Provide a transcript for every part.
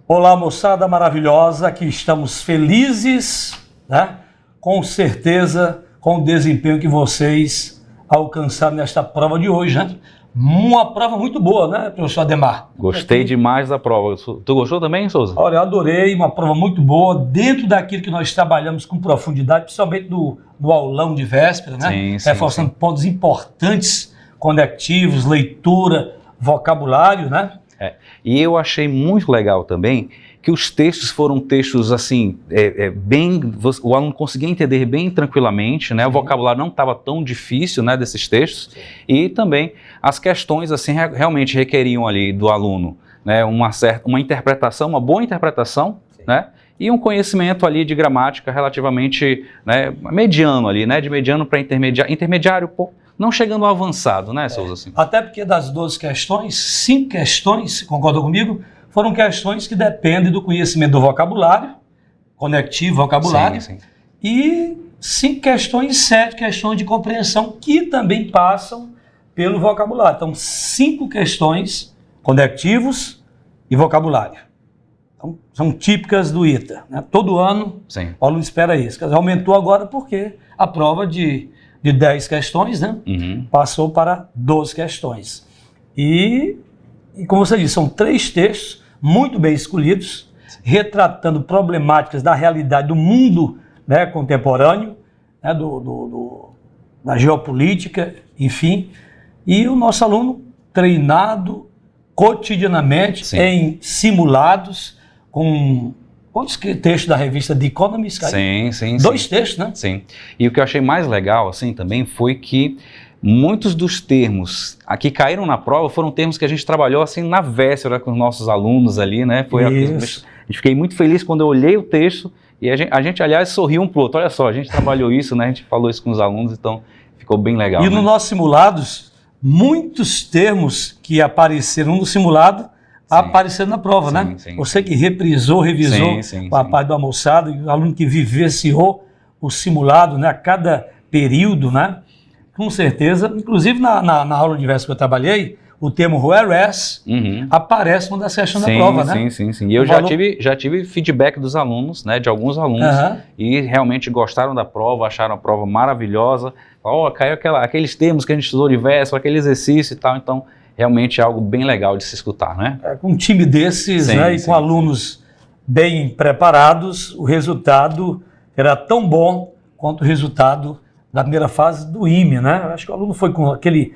Olá, moçada maravilhosa, aqui estamos felizes, né? Com certeza, com o desempenho que vocês alcançaram nesta prova de hoje, né? Uma prova muito boa, né, professor Ademar? Gostei demais da prova. Tu gostou também, Souza? Olha, eu adorei, uma prova muito boa, dentro daquilo que nós trabalhamos com profundidade, principalmente no aulão de véspera, né? Sim, reforçando pontos importantes, conectivos, leitura, vocabulário, né? E eu achei muito legal também que os textos foram textos assim, o aluno conseguia entender bem tranquilamente, né? O vocabulário não estava tão difícil, né, desses textos. Sim. E também as questões assim realmente requeriam ali do aluno, né, uma interpretação, uma boa interpretação, né? E um conhecimento ali de gramática relativamente, né, mediano ali, né, de mediano para intermediário, não chegando ao avançado, né, Souza? Assim. Até porque das 12 questões, 5 questões, concordou comigo, foram questões que dependem do conhecimento do vocabulário, conectivo, vocabulário, sim. E 5 questões, 7 questões de compreensão que também passam pelo vocabulário. Então, 5 questões conectivos e vocabulário. Então, são típicas do ITA, né? Todo ano, sim, o aluno espera isso. Aumentou agora porque a prova de 10 questões, né? Passou para 12 questões. E como você disse, são 3 textos muito bem escolhidos, retratando problemáticas da realidade do mundo, né, contemporâneo, né, da geopolítica, enfim. E o nosso aluno treinado cotidianamente, sim, em simulados, com quantos textos da revista The Economist? Sim. 2 textos, né? Sim. E o que eu achei mais legal, assim, também foi que muitos dos termos que caíram na prova foram termos que a gente trabalhou, assim, na véspera com os nossos alunos ali, né? Fiquei muito feliz quando eu olhei o texto e a gente, aliás, sorriu um pro outro. Olha só, a gente trabalhou isso, né? A gente falou isso com os alunos, então ficou bem legal. E, né, nos nossos simulados, muitos termos que apareceram no simulado, sim, apareceram na prova, sim, né? Sim, você que reprisou, revisou a parte do almoçado, o aluno que vivenciou o simulado, né, a cada período, né? Com certeza, inclusive na aula de véspera que eu trabalhei, o termo whereas aparece numa das questões da prova, né? Sim. E eu já tive feedback dos alunos, né, de alguns alunos, e realmente gostaram da prova, acharam a prova maravilhosa. Caiu aqueles termos que a gente estudou de véspera, aquele exercício e tal, então realmente é algo bem legal de se escutar, né? Com um time desses, né, e com alunos bem preparados, o resultado era tão bom quanto o resultado da primeira fase do IME, né? Eu acho que o aluno foi com aquele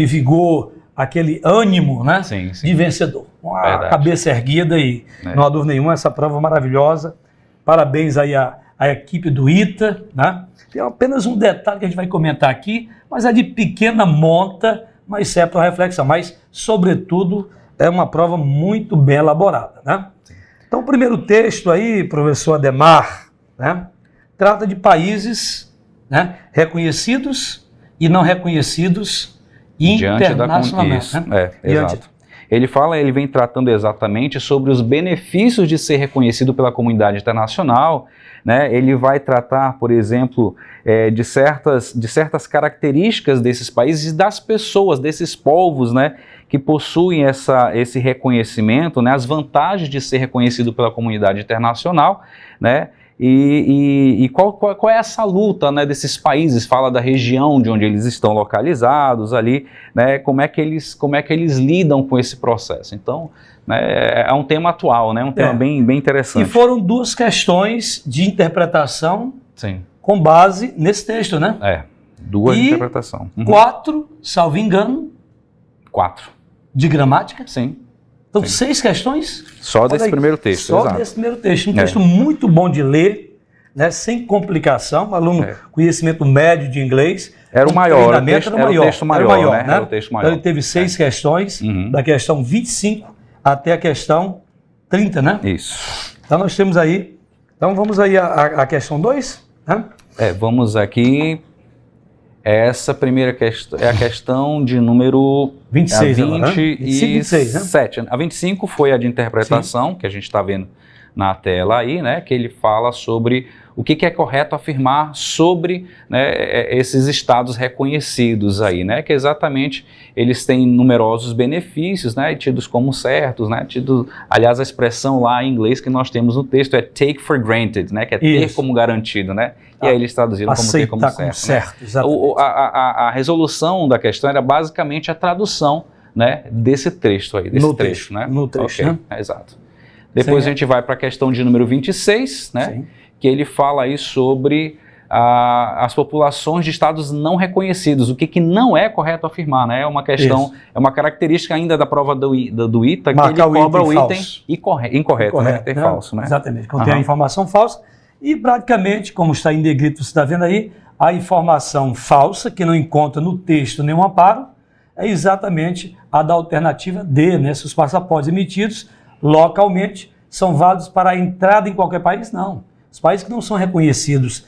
vigor, aquele ânimo, né, de vencedor. Com a cabeça erguida e, não há dúvida nenhuma, essa prova maravilhosa. Parabéns aí à equipe do ITA, né? Tem apenas um detalhe que a gente vai comentar aqui, mas é de pequena monta, mas serve para reflexão. Mas, sobretudo, é uma prova muito bem elaborada, né? Então, o primeiro texto aí, professor Ademar, né, trata de países, né, reconhecidos e não reconhecidos internacionalmente. Né? Exato. Ele vem tratando exatamente sobre os benefícios de ser reconhecido pela comunidade internacional, né? Ele vai tratar, por exemplo, de certas características desses países e das pessoas, desses povos, né, que possuem esse reconhecimento, né, as vantagens de ser reconhecido pela comunidade internacional, né? E qual é essa luta, né, desses países? Fala da região de onde eles estão localizados ali, né, como é que eles lidam com esse processo. Então, né, é um tema atual, né, um tema bem interessante. E foram 2 questões de interpretação, sim, com base nesse texto, né? 2 de interpretação. 4, salvo engano. 4. De gramática? Sim. Então, 6 questões? Só desse primeiro texto, só desse primeiro texto. Um texto muito bom de ler, né, sem complicação. Aluno conhecimento médio de inglês. Era o maior, era o texto maior, né? Era o texto maior. Então, ele teve 6 questões, da questão 25 até a questão 30, né? Isso. Então, nós temos aí... Então, vamos aí à questão 2, né? Vamos aqui... Essa primeira questão é a questão de número 26, 27. Né? A 25 foi a de interpretação, sim, que a gente está vendo na tela aí, né? Que ele fala sobre o que é correto afirmar sobre, né, esses estados reconhecidos aí, né, que exatamente eles têm numerosos benefícios, né, tidos como certos, né, aliás, a expressão lá em inglês que nós temos no texto é take for granted, né, que é ter como garantido, né, e aí eles traduziram como ter como certo. Né? A resolução da questão era basicamente a tradução, né, desse trecho aí, desse trecho, né? No trecho, né? Exato. Depois a gente vai para a questão de número 26, né? Sim. Que ele fala aí sobre as populações de estados não reconhecidos, o que não é correto afirmar, né? É uma questão, é uma característica ainda da prova do ITA, que ele cobra o item incorreto, né? Ter falso, né? Exatamente, contém a informação falsa e praticamente, como está em negrito, você está vendo aí, a informação falsa, que não encontra no texto nenhum amparo, é exatamente a da alternativa D, né? Se os passaportes emitidos localmente são válidos para a entrada em qualquer país, não. Os países que não são reconhecidos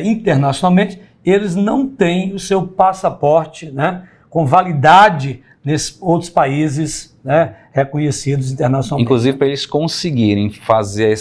internacionalmente, eles não têm o seu passaporte, né, com validade nesses outros países, né, reconhecidos internacionalmente. Inclusive, para eles conseguirem fazer,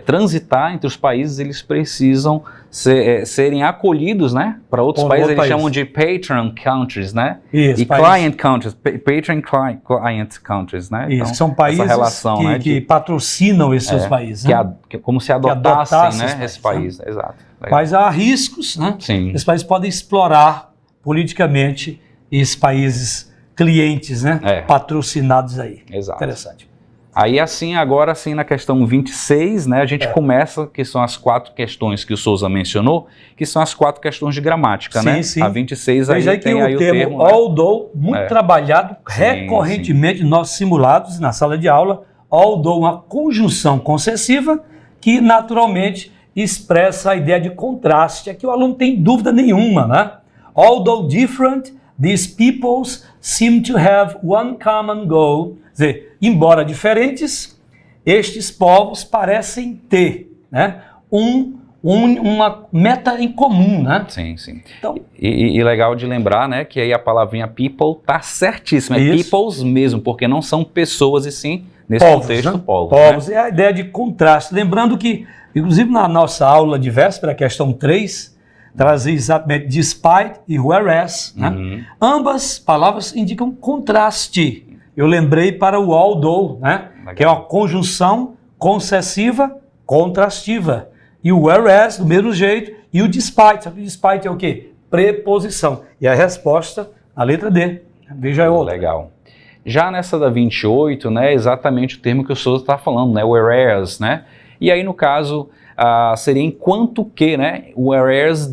transitar entre os países, eles precisam serem acolhidos, né, para outros países. Eles chamam de patron countries, né? Isso, e client countries, patron client countries, né? Isso, então, são países relação, que patrocinam esses seus países. Né? Como se adotassem, né, esse país. Né? Exato. Legal. Mas há riscos, né? Sim. Esses países podem explorar politicamente esses países clientes, né? Patrocinados aí. Exato. Interessante. Aí assim, agora sim, na questão 26, né, a gente começa, que são as 4 questões que o Souza mencionou, que são as 4 questões de gramática, né? Sim. A 26 Veja aí tem aí o termo, although, muito trabalhado recorrentemente nos nossos simulados, na sala de aula, although, uma conjunção concessiva que naturalmente expressa a ideia de contraste. Aqui o aluno tem dúvida nenhuma, né? Although different, these peoples seem to have one common goal. Quer dizer, embora diferentes, estes povos parecem ter, né, uma meta em comum, né? Sim. Então, e legal de lembrar, né, que aí a palavrinha people tá certíssima, é peoples mesmo, porque não são pessoas e sim, nesse contexto, né? povos. Né? É a ideia de contraste. Lembrando que, inclusive na nossa aula de véspera, questão 3, trazia exatamente despite e whereas, né? Ambas palavras indicam contraste. Eu lembrei para o although, né? Que é uma conjunção concessiva contrastiva. E o whereas, do mesmo jeito, e o despite. Sabe o despite é o quê? Preposição. E a resposta, a letra D. Veja a outra. Legal. Já nessa da 28, né, exatamente o termo que o Souza está falando, né? Whereas, né? E aí, no caso, seria enquanto que, né? Whereas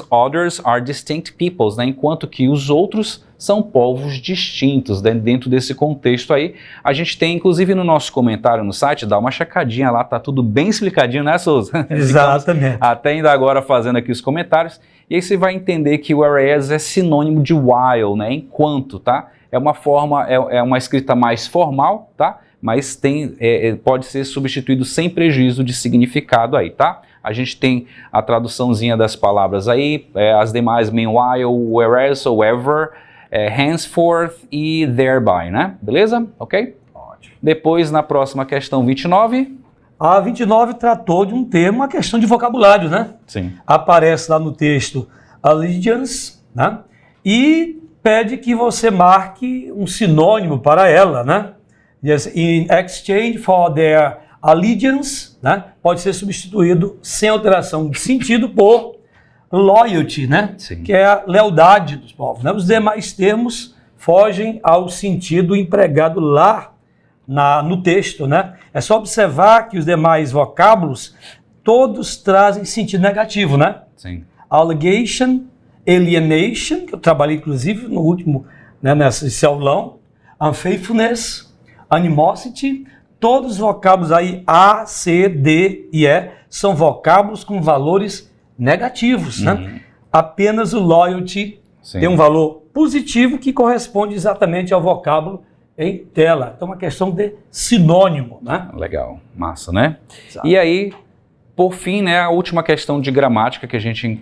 others are distinct peoples, né? Enquanto que os outros são povos distintos, né? Dentro desse contexto aí. A gente tem, inclusive, no nosso comentário no site, dá uma checadinha lá, tá tudo bem explicadinho, né, Souza? Exatamente. Até ainda agora fazendo aqui os comentários. E aí você vai entender que whereas é sinônimo de while, né? Enquanto, tá? É uma forma, é uma escrita mais formal, tá? Mas pode ser substituído sem prejuízo de significado aí, tá? A gente tem a traduçãozinha das palavras aí, as demais meanwhile, whereas, however, henceforth e thereby, né? Beleza? Ok? Ótimo. Depois, na próxima questão 29... A 29 tratou de um termo, uma questão de vocabulário, né? Sim. Aparece lá no texto allegiance, né? E pede que você marque um sinônimo para ela, né? Yes, in exchange for their allegiance, né? Pode ser substituído sem alteração de sentido por loyalty, né? Sim. Que é a lealdade dos povos, né? Os demais termos fogem ao sentido empregado lá no texto, né? É só observar que os demais vocábulos todos trazem sentido negativo, né? Sim. Allegation, alienation, que eu trabalhei inclusive no último, né, nesse aulão, unfaithfulness, animosity, todos os vocábulos aí A, C, D e E são vocábulos com valores negativos, né? Apenas o loyalty tem um valor positivo que corresponde exatamente ao vocábulo em tela. Então, uma questão de sinônimo, né? Legal, massa, né? Exato. E aí, por fim, né, a última questão de gramática que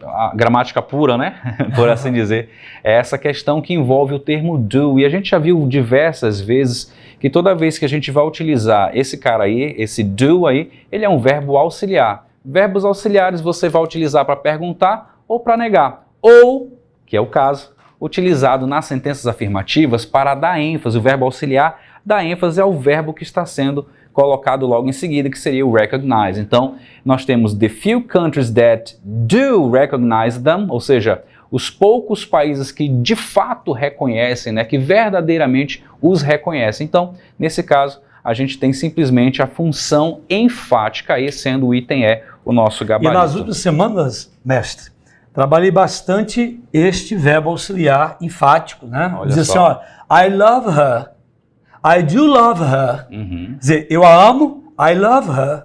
a gramática pura, né, por assim dizer, é essa questão que envolve o termo do. E a gente já viu diversas vezes que toda vez que a gente vai utilizar esse cara aí, esse do aí, ele é um verbo auxiliar. verbos auxiliares você vai utilizar para perguntar ou para negar. Ou, que é o caso, utilizado nas sentenças afirmativas para dar ênfase. O verbo auxiliar dá ênfase ao verbo que está sendo colocado logo em seguida, que seria o recognize. Então, nós temos the few countries that do recognize them, ou seja, os poucos países que de fato reconhecem, né, que verdadeiramente os reconhecem. Então, nesse caso, a gente tem simplesmente a função enfática aí, sendo o item E o nosso gabarito. E nas últimas semanas, mestre, trabalhei bastante este verbo auxiliar enfático, né? Dizer assim, ó, I love her, I do love her. Quer dizer, eu a amo, I love her,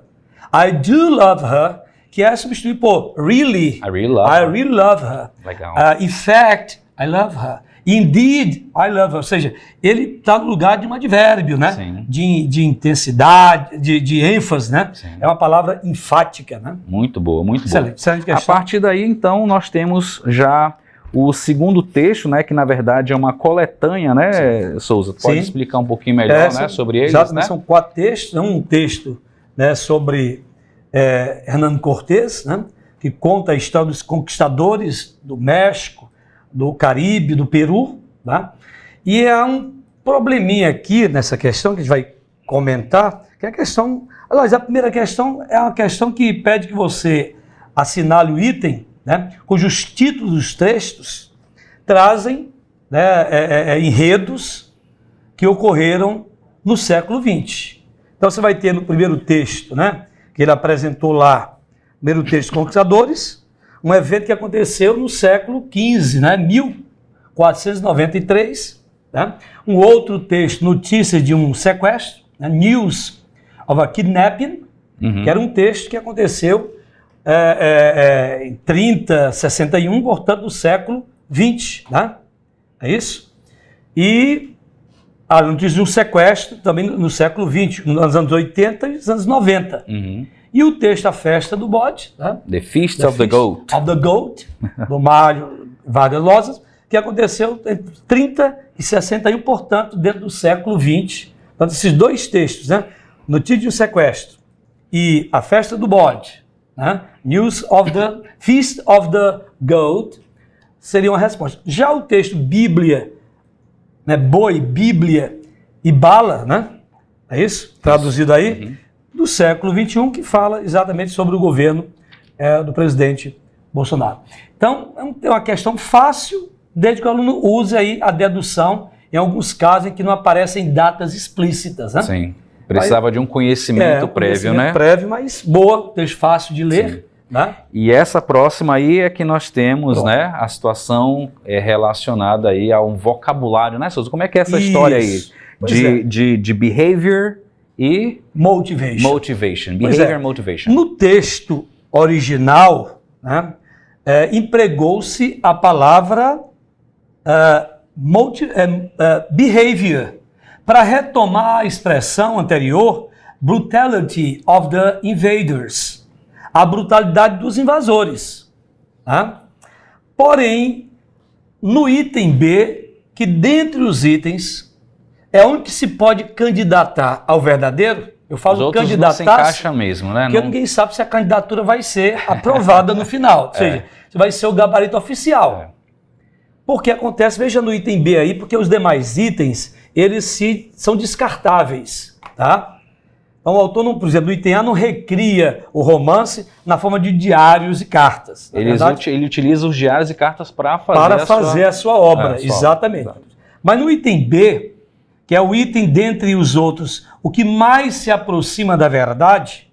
I do love her, que é substituir por really. I really love her. Legal. In fact, I love her. Indeed, I love her. Ou seja, ele está no lugar de um advérbio, né? Sim. De intensidade, de ênfase, né? Sim. É uma palavra enfática, né? Muito boa, muito excelente, boa. Excelente questão. A partir daí, então, nós temos já o segundo texto, né? Que na verdade é uma coletânea, né, Souza? Pode explicar um pouquinho melhor, né, sobre eles? Exato, né? São 4 textos. Um texto, né, sobre Hernán Cortés, né? Que conta a história dos conquistadores do México, do Caribe, do Peru, tá? E há um probleminha aqui nessa questão que a gente vai comentar, que é a questão... Aliás, a primeira questão é uma questão que pede que você assinale o item, né, cujos títulos dos textos trazem, né, enredos que ocorreram no século XX. Então você vai ter no primeiro texto, né, que ele apresentou lá, primeiro texto Conquistadores, um evento que aconteceu no século XV, né, 1493. Né? Um outro texto, Notícias de um Sequestro, né, News of a Kidnapping, que era um texto que aconteceu em 3061, portanto, do século XX. Né? É isso? E a Notícia de um Sequestro, também no século XX, nos anos 80 e nos anos 90. E o texto A Festa do Bode, né? The Feast of the Goat. Do Mário Vargas Llosa, que aconteceu entre 30 e 61, portanto, dentro do século XX. Então, esses dois textos, né? Notícia de um Sequestro e A Festa do Bode, né? News of the Feast of the Goat, seriam a resposta. Já o texto Bíblia, né? Boi, Bíblia e bala, né? É isso? Traduzido aí. Do século XXI, que fala exatamente sobre o governo do presidente Bolsonaro. Então, é uma questão fácil, desde que o aluno use aí a dedução, em alguns casos em que não aparecem datas explícitas, né? Sim, precisava de um conhecimento prévio, né? Prévio, mas boa, texto fácil de ler. Né? E essa próxima aí é que nós temos, né, a situação relacionada aí a um vocabulário, né, Souza? Como é que é essa história aí? De behavior e motivation. Behavior motivation. No texto original, né, empregou-se a palavra behavior para retomar a expressão anterior, brutality of the invaders, a brutalidade dos invasores. Né? Porém, no item B, que dentre os itens é onde se pode candidatar ao verdadeiro, eu falo candidatar, não se encaixa mesmo, né? Porque ninguém sabe se a candidatura vai ser aprovada no final, ou seja, se vai ser o gabarito oficial. Porque acontece, veja no item B aí, porque os demais itens, eles são descartáveis, tá? Então o autor, não, por exemplo, no item A não recria o romance na forma de diários e cartas. Ele utiliza os diários e cartas para fazer a sua obra, exatamente. Mas no item B, que é o item dentre os outros, o que mais se aproxima da verdade,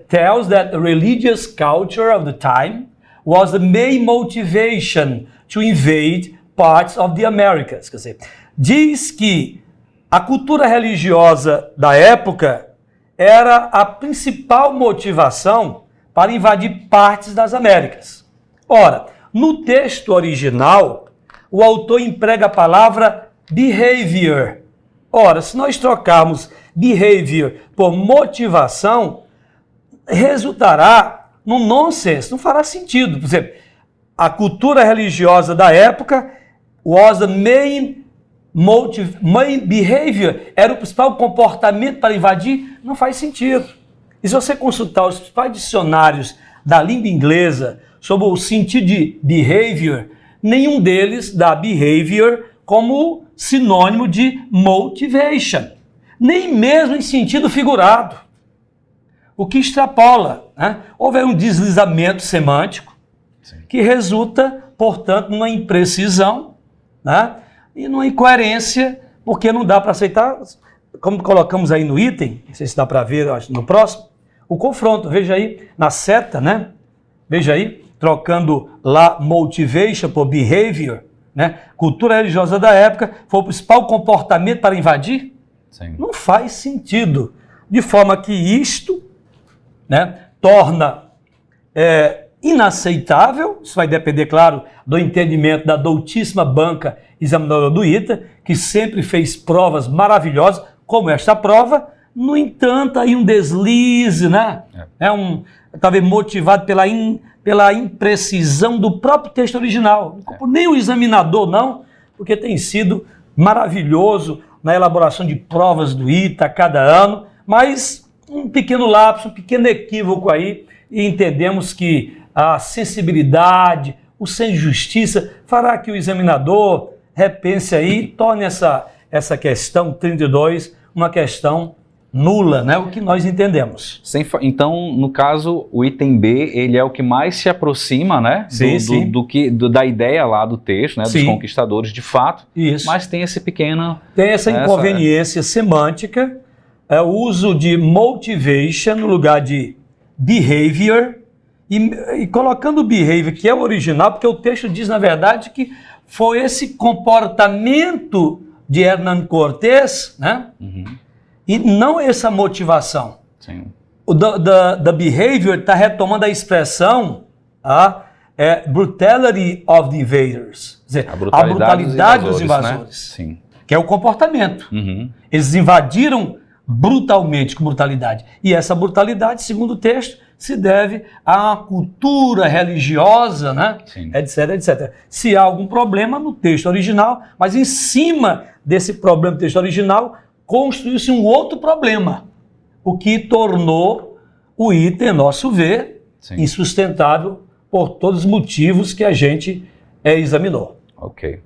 tells that the religious culture of the time was the main motivation to invade parts of the Americas. Quer dizer, diz que a cultura religiosa da época era a principal motivação para invadir partes das Américas. Ora, no texto original, o autor emprega a palavra behavior. Ora, se nós trocarmos behavior por motivação, resultará num nonsense, não fará sentido. Por exemplo, a cultura religiosa da época was the main behavior, era o principal comportamento para invadir, não faz sentido. E se você consultar os principais dicionários da língua inglesa sobre o sentido de behavior, nenhum deles dá behavior como sinônimo de motivation, nem mesmo em sentido figurado, o que extrapola, né? Houve um deslizamento semântico que resulta, portanto, numa imprecisão, né? E numa incoerência, porque não dá para aceitar, como colocamos aí no item, não sei se dá para ver acho, no próximo, o confronto, veja aí, na seta, né? Veja aí, trocando lá motivation por behavior, né? Cultura religiosa da época, foi o principal comportamento para invadir? Sim. Não faz sentido. De forma que isto, né, torna inaceitável, isso vai depender, claro, do entendimento da doutíssima banca examinadora do ITA, que sempre fez provas maravilhosas, como esta prova. No entanto, aí um deslize, né? Talvez motivado pela imprecisão do próprio texto original. Nem o examinador, não, porque tem sido maravilhoso na elaboração de provas do ITA a cada ano, mas um pequeno lapso, um pequeno equívoco aí, e entendemos que a sensibilidade, o sem justiça, fará que o examinador repense aí e torne essa questão 32 uma questão nula, né? O que nós entendemos. Então, no caso, o item B, ele é o que mais se aproxima, né? Sim, da ideia lá do texto, né? Dos conquistadores, de fato. Isso. Mas tem esse pequeno... Tem essa inconveniência semântica, o uso de motivation no lugar de behavior, e colocando o behavior, que é o original, porque o texto diz, na verdade, que foi esse comportamento de Hernán Cortés, né? E não essa motivação. Sim. O da behavior está retomando a expressão brutality of the invaders. Quer dizer, a brutalidade dos invasores. Né? Sim. Que é o comportamento. Eles invadiram brutalmente, com brutalidade. E essa brutalidade, segundo o texto, se deve à cultura religiosa, né? Etc, etc. Se há algum problema no texto original, mas em cima desse problema do texto original, construiu-se um outro problema, o que tornou o item, a nosso ver, insustentável por todos os motivos que a gente examinou. Ok.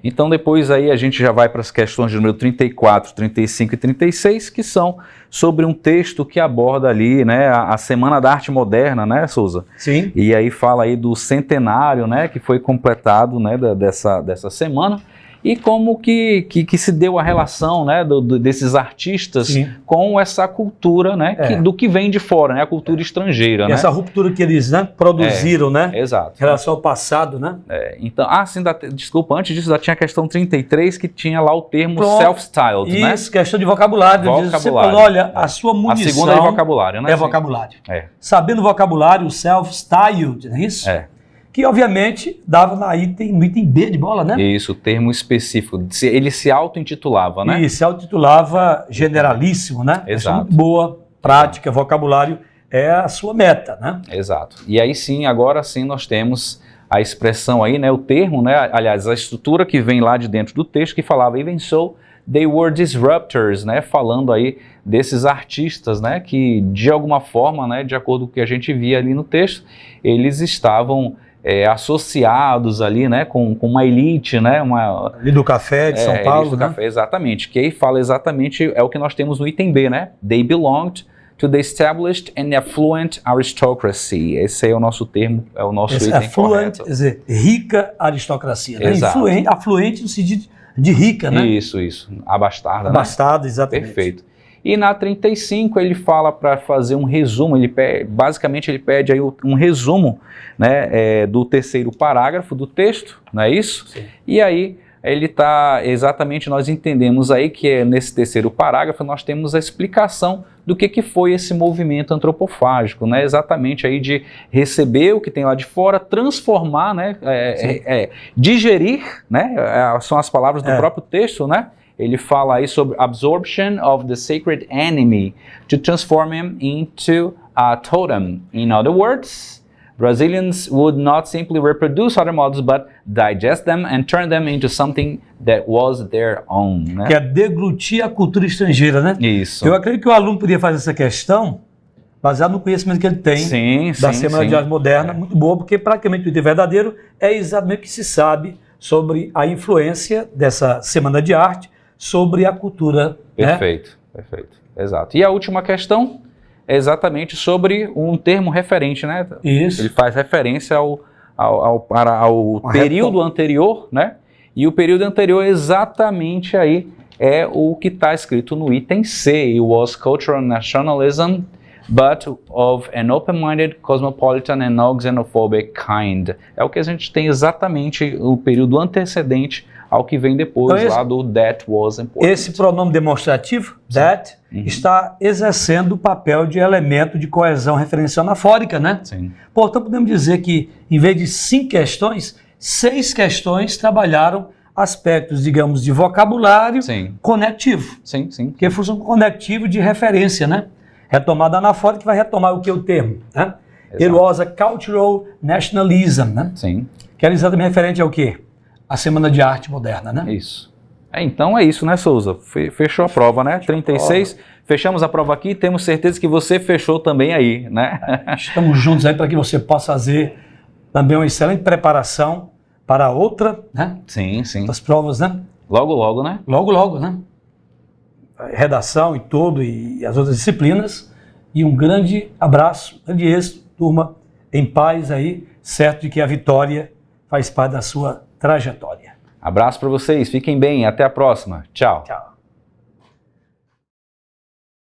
Então depois aí a gente já vai para as questões de número 34, 35 e 36, que são sobre um texto que aborda ali, né, a Semana da Arte Moderna, né, Souza? Sim. E aí fala aí do centenário, né, que foi completado, né, dessa semana. E como que se deu a relação, né, desses artistas com essa cultura, né, do que vem de fora, né, a cultura estrangeira, né? Essa ruptura que eles, né, produziram, né? Exato. Em relação ao passado, né? Então, sim, desculpa, antes disso já tinha a questão 33, que tinha lá o termo self-styled, né? Isso, questão de vocabulário. Você falou, olha, a sua munição... A segunda é vocabulário, né? É vocabulário. Sabendo vocabulário, o self-styled, não é isso? Que obviamente dava no item B de bola, né? Isso, o termo específico. Ele se auto-intitulava, né? E se auto-intitulava generalíssimo, né? Exato. Muito boa, prática, vocabulário é a sua meta, né? Exato. E aí sim, agora sim nós temos a expressão aí, né? O termo, né? Aliás, a estrutura que vem lá de dentro do texto que falava even so, they were disruptors, né? Falando aí desses artistas, né? Que de alguma forma, né? De acordo com o que a gente via ali no texto, eles estavam... associados ali, né, com uma elite, né, ali do café de São Paulo, elite do café, exatamente, que aí fala exatamente, é o que nós temos no item B, né, they belonged to the established and affluent aristocracy. Esse aí é o nosso termo, é o nosso item affluent, correto. Quer dizer, rica aristocracia, né? Exato. Afluente no sentido de rica, né? Isso, abastada, abastada, né? Exatamente. Perfeito. E na 35 ele fala para fazer um resumo, basicamente ele pede aí um resumo, né, do terceiro parágrafo do texto, não é isso? Sim. E aí ele está, exatamente nós entendemos aí que nesse terceiro parágrafo nós temos a explicação do que foi esse movimento antropofágico, né, exatamente aí de receber o que tem lá de fora, transformar, né, digerir, né, são as palavras do próprio texto, né? Ele fala aí sobre absorption of the sacred enemy to transform him into a totem. In other words, Brazilians would not simply reproduce other models, but digest them and turn them into something that was their own. Né? Que é deglutir a cultura estrangeira, né? Isso. Eu acredito que o aluno podia fazer essa questão baseado no conhecimento que ele tem da Semana de Arte Moderna, muito boa, porque praticamente o item verdadeiro é exatamente o que se sabe sobre a influência dessa Semana de Arte sobre a cultura. Perfeito, perfeito, exato. E a última questão é exatamente sobre um termo referente, né? Isso. Ele faz referência ao período anterior, né? E o período anterior exatamente aí é o que está escrito no item C. It was cultural nationalism, but of an open-minded, cosmopolitan and non-xenophobic kind. É o que a gente tem exatamente o período antecedente ao que vem depois, então, lá do that was important. Esse pronome demonstrativo, that, está exercendo o papel de elemento de coesão referencial anafórica, né? Sim. Portanto, podemos dizer que, em vez de 5 questões, 6 questões trabalharam aspectos, digamos, de vocabulário conectivo. Sim, sim. Que é função conectivo de referência, né? Retomada anafórica, que vai retomar o que? O termo, né? It was a cultural nationalism, né? Sim. Que era exatamente referente ao quê? A Semana de Arte Moderna, né? Isso. Então é isso, né, Souza? Fechou a prova, né? 36. Fechamos a prova aqui, temos certeza que você fechou também aí, né? Estamos juntos aí para que você possa fazer também uma excelente preparação para outra, né? Sim, sim. Das provas, né? Logo, logo, né? Logo, logo, né? Redação e tudo, e as outras disciplinas. E um grande abraço, grande êxito, turma, em paz aí, certo de que a vitória faz parte da sua trajetória. Abraço para vocês, fiquem bem, até a próxima. Tchau. Tchau.